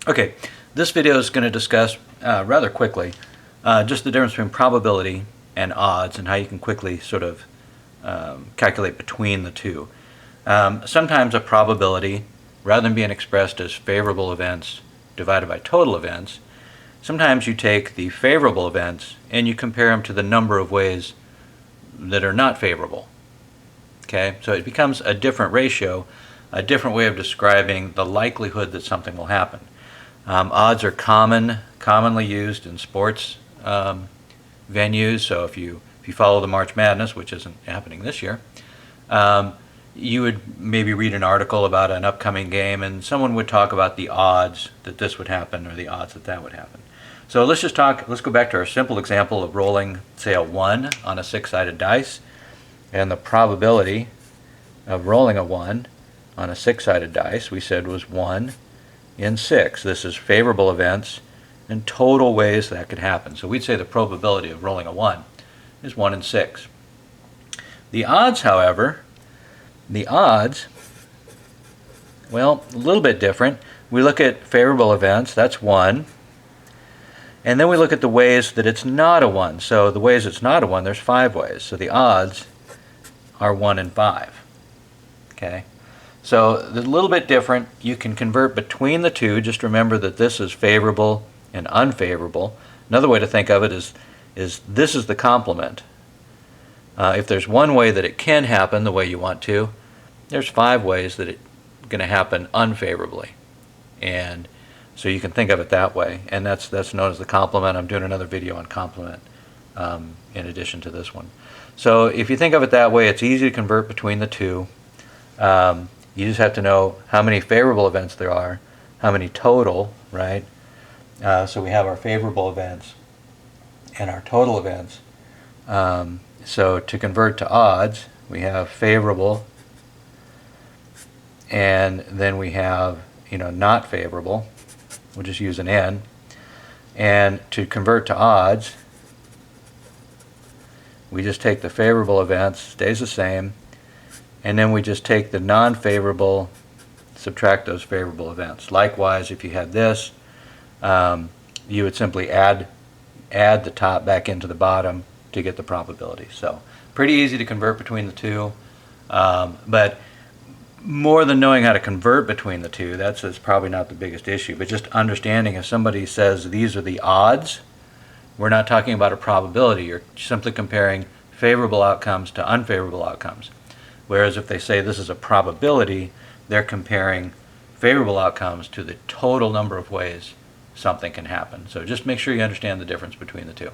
Okay, this video is going to discuss rather quickly just the difference between probability and odds and how you can quickly sort of calculate between the two. Sometimes a probability, rather than being expressed as favorable events divided by total events, sometimes you take the favorable events and you compare them to the number of ways that are not favorable. Okay, so it becomes a different ratio, a different way of describing the likelihood that something will happen. Odds are commonly used in sports venues. So if you follow the March Madness, which isn't happening this year, you would maybe read an article about an upcoming game, and someone would talk about the odds that this would happen or the odds that that would happen. So let's go back to our simple example of rolling, say, a 1 on a 6-sided dice, and the probability of rolling a 1 on a 6-sided dice we said was 1 in 6. This is favorable events and total ways that could happen. So we'd say the probability of rolling a 1 is 1 in 6. The odds, however, well, a little bit different. We look at favorable events, that's 1. And then we look at the ways that it's not a 1. So the ways it's not a 1, there's 5 ways. So the odds are 1 in 5. Okay? So a little bit different. You can convert between the two. Just remember that this is favorable and unfavorable. Another way to think of it is this is the complement. If there's one way that it can happen the way you want to, there's 5 ways that it's going to happen unfavorably. And so you can think of it that way. And that's known as the complement. I'm doing another video on complement in addition to this one. So if you think of it that way, it's easy to convert between the two. You just have to know how many favorable events there are, how many total, right? So we have our favorable events and our total events. So to convert to odds, we have favorable, and then we have, not favorable. We'll just use an N. And to convert to odds, we just take the favorable events, stays the same, and then we just take the non-favorable, subtract those favorable events. Likewise, if you had this, you would simply add the top back into the bottom to get the probability. So pretty easy to convert between the two, but more than knowing how to convert between the two, that's probably not the biggest issue, but just understanding if somebody says these are the odds, we're not talking about a probability. You're simply comparing favorable outcomes to unfavorable outcomes. Whereas if they say this is a probability, they're comparing favorable outcomes to the total number of ways something can happen. So just make sure you understand the difference between the two.